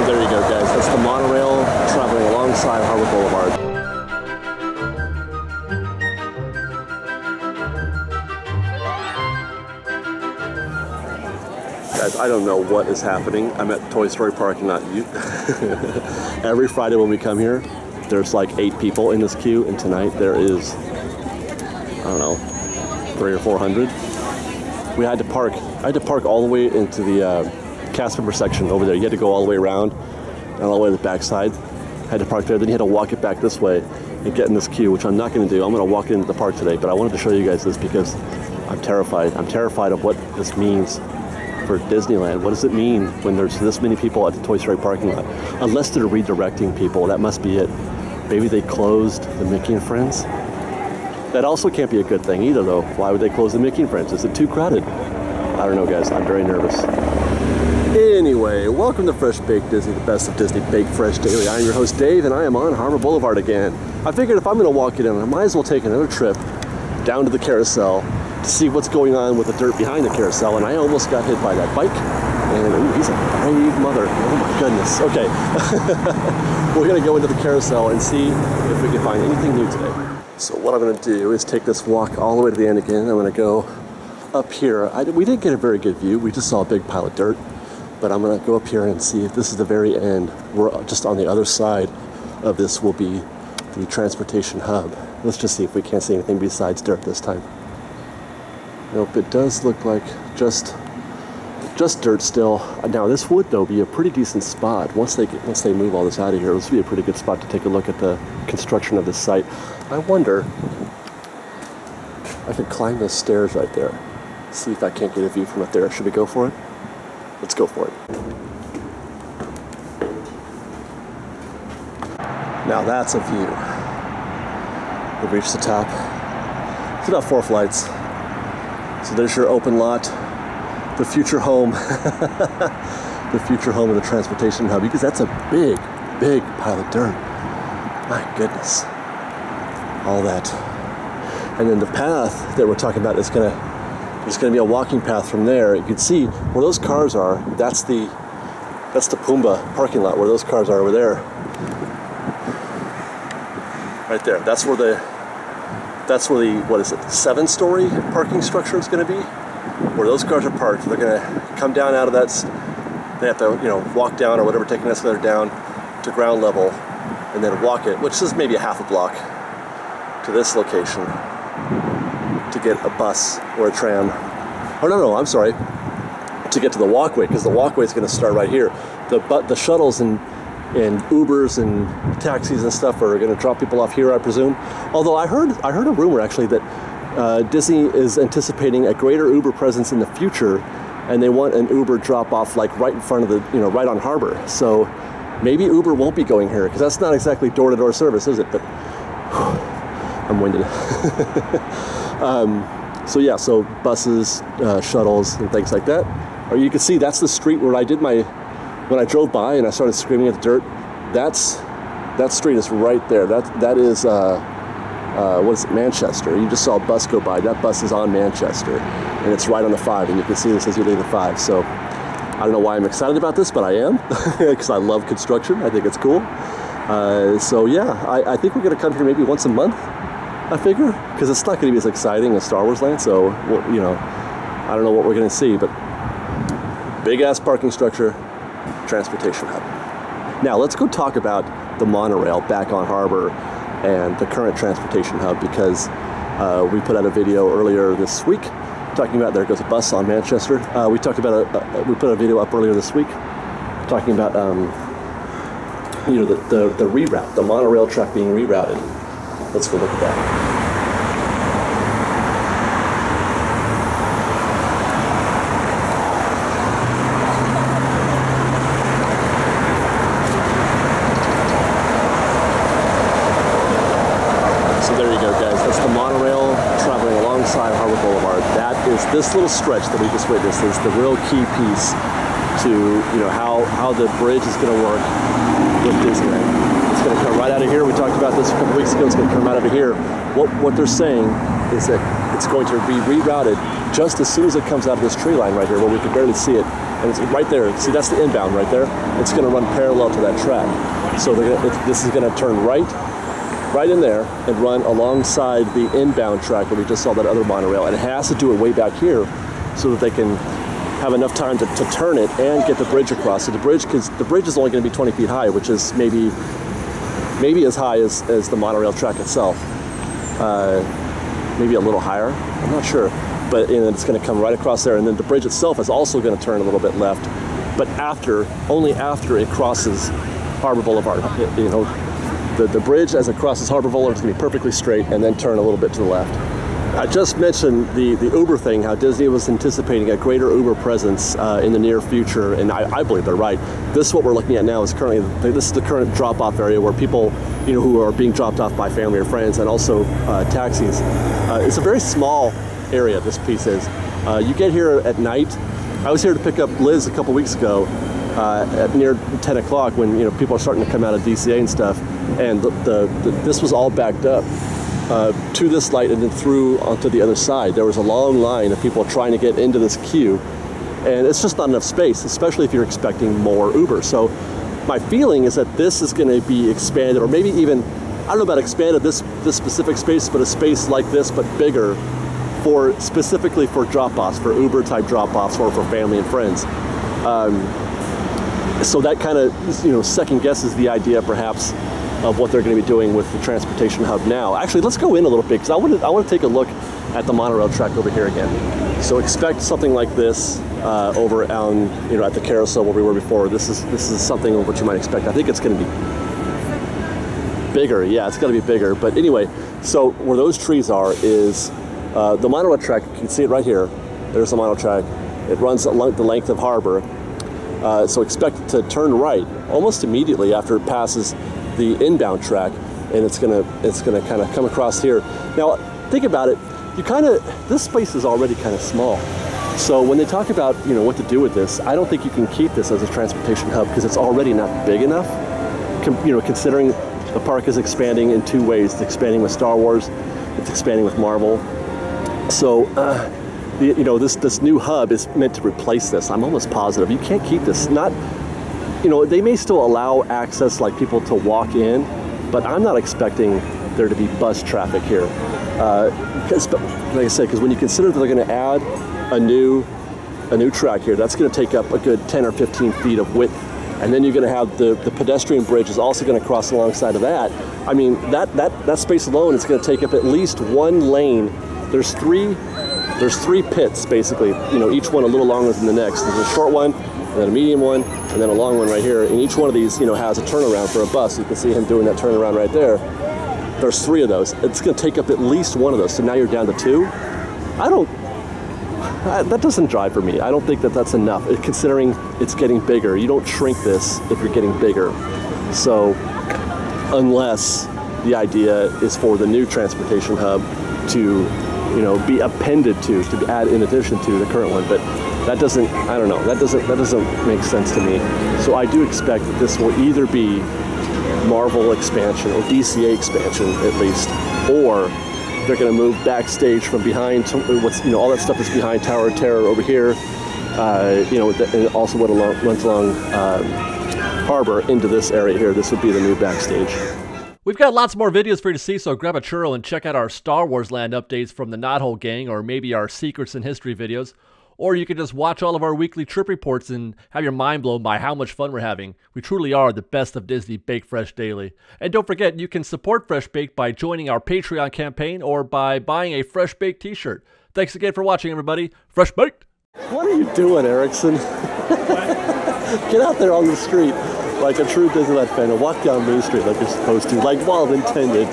there you go, guys. That's the monorail traveling alongside Harbor Boulevard. Guys, I don't know what is happening. I'm at Toy Story parking lot. Every Friday when we come here, there's like 8 people in this queue, and tonight there is, I don't know, 300 or 400. I had to park all the way into the cast member section over there. You had to go all the way around and all the way to the back side. I had to park there, then you had to walk it back this way and get in this queue, which I'm not going to do. I'm going to walk into the park today, but I wanted to show you guys this because I'm terrified. I'm terrified of what this means for Disneyland. What does it mean when there's this many people at the Toy Story parking lot? Unless they're redirecting people, that must be it. Maybe they closed the Mickey and Friends. That also can't be a good thing either, though. Why would they close the Mickey and Friends? Is it too crowded? I don't know, guys. I'm very nervous. Anyway, welcome to Fresh Baked Disney, the best of Disney Baked Fresh Daily. I'm your host, Dave, and I am on Harbor Boulevard again. I figured if I'm going to walk it in, I might as well take another trip down to the carousel to see what's going on with the dirt behind the carousel, and I almost got hit by that bike. And ooh, he's a brave mother. Oh my goodness. Okay. We're going to go into the carousel and see if we can find anything new today. So what I'm going to do is take this walk all the way to the end again. I'm going to go up here. We didn't get a very good view. We just saw a big pile of dirt. But I'm going to go up here and see if this is the very end. We're just on the other side of this will be the transportation hub. Let's just see if we can't see anything besides dirt this time. Nope, it does look like just dirt still. Now this would though be a pretty decent spot once they move all this out of here. This would be a pretty good spot to take a look at the construction of this site. I wonder if I could climb those stairs right there. See if I can't get a view from up there. Should we go for it? Let's go for it. Now that's a view. We've reached the top. It's about 4 flights. So there's your open lot, the future home, the future home of the transportation hub, because that's a big, big pile of dirt. My goodness. All that. And then the path that we're talking about is there's gonna be a walking path from there. You can see where those cars are. That's the Pumbaa parking lot where those cars are over there. Right there. That's where the what is it, 7-story parking structure is going to be, where those cars are parked. They're going to come down out of that. They have to, walk down or whatever, take an escalator down to ground level, and then walk it, which is maybe a half a block, to this location to get a bus or a tram. Oh no, I'm sorry. To get to the walkway, because the walkway is going to start right here. The shuttles and Ubers and taxis and stuff are going to drop people off here, I presume. Although I heard a rumor actually that Disney is anticipating a greater Uber presence in the future, and they want an Uber drop off like right in front of the, right on Harbor. So maybe Uber won't be going here, because that's not exactly door-to-door service, is it? But I'm winded. So yeah, so buses, shuttles, and things like that. Or you can see that's the street where when I drove by and I started screaming at the dirt. That street is right there. That is what is it, Manchester. You just saw a bus go by. That bus is on Manchester, and it's right on the 5, and you can see this as you leave the 5. So I don't know why I'm excited about this, but I am, because I love construction. I think it's cool. So yeah, I think we're going to come here maybe once a month, I figure, because it's not going to be as exciting as Star Wars Land. So I don't know what we're going to see, but big ass parking structure, transportation hub. Now let's go talk about the monorail back on Harbor and the current transportation hub, because we put out a video earlier this week talking about, there goes a bus on Manchester. We talked about we put a video up earlier this week talking about the reroute, the monorail track being rerouted. Let's go look at that. This little stretch that we just witnessed is the real key piece to how the bridge is going to work with Disneyland. It's going to come right out of here. We talked about this a couple weeks ago. It's going to come out of here. What they're saying is that it's going to be rerouted just as soon as it comes out of this tree line right here, where we can barely see it, and it's right there. See, that's the inbound right there. It's going to run parallel to that track. So this is going to turn right in there and run alongside the inbound track where we just saw that other monorail. And it has to do it way back here so that they can have enough time to turn it and get the bridge across. So the bridge is only going to be 20 feet high, which is maybe as high as the monorail track itself. Maybe a little higher, I'm not sure. But it's going to come right across there, and then the bridge itself is also going to turn a little bit left, but only after it crosses Harbor Boulevard. The bridge as it crosses Harbor Boulevard is going to be perfectly straight and then turn a little bit to the left. I just mentioned the Uber thing, how Disney was anticipating a greater Uber presence in the near future, and I believe they're right. This, what we're looking at now, is this is the current drop-off area where people, who are being dropped off by family or friends, and also taxis. It's a very small area, this piece is. You get here at night. I was here to pick up Liz a couple weeks ago at near 10 o'clock when people are starting to come out of DCA and stuff, and this was all backed up to this light and then through onto the other side. There was a long line of people trying to get into this queue, and it's just not enough space, especially if you're expecting more Uber. So my feeling is that this is going to be expanded, or maybe even, I don't know about expanded, this specific space, but a space like this but bigger, specifically for drop-offs, for Uber type drop-offs, or for family and friends. So that kind of second guesses the idea perhaps of what they're going to be doing with the transportation hub now. Actually, let's go in a little bit, because I want to take a look at the monorail track over here again. So expect something like this over on at the carousel where we were before. This is something of what you might expect. I think it's going to be bigger. Yeah, it's going to be bigger. But anyway, so where those trees are is the monorail track. You can see it right here. There's the monorail track. It runs the length of Harbor. So expect it to turn right almost immediately after it passes the inbound track, and it's gonna kind of come across here. Now think about it. This space is already kind of small. So when they talk about what to do with this, I don't think you can keep this as a transportation hub because it's already not big enough. Considering the park is expanding in two ways. It's expanding with Star Wars. It's expanding with Marvel. So this new hub is meant to replace this. I'm almost positive. You can't keep this. They may still allow access, like people to walk in, but I'm not expecting there to be bus traffic here. Like I said, because when you consider that they're going to add a new track here, that's going to take up a good 10 or 15 feet of width, and then you're going to have the pedestrian bridge is also going to cross alongside of that. I mean, that space alone is going to take up at least one lane. There's three pits basically. Each one a little longer than the next. There's a short one, and then a medium one, and then a long one right here. And each one of these, has a turnaround for a bus. You can see him doing that turnaround right there. There's three of those. It's going to take up at least one of those. So now you're down to two. That doesn't drive for me. I don't think that's enough, considering it's getting bigger. You don't shrink this if you're getting bigger. So unless the idea is for the new transportation hub to be appended to add in addition to the current one, but that doesn't, I don't know, that doesn't make sense to me. So I do expect that this will either be Marvel expansion or DCA expansion at least, or they're going to move backstage from behind all that stuff is behind Tower of Terror over here, and also what runs along Harbor into this area here. This would be the new backstage. We've got lots more videos for you to see, so grab a churro and check out our Star Wars Land updates from the Knothole Gang, or maybe our Secrets in History videos. Or you can just watch all of our weekly trip reports and have your mind blown by how much fun we're having. We truly are the best of Disney Baked Fresh Daily. And don't forget, you can support Fresh Baked by joining our Patreon campaign or by buying a Fresh Baked t-shirt. Thanks again for watching, everybody. Fresh Baked! What are you doing, Erickson? Get out there on the street like a true Disneyland fan and walk down Main Street like you're supposed to, like Walt intended.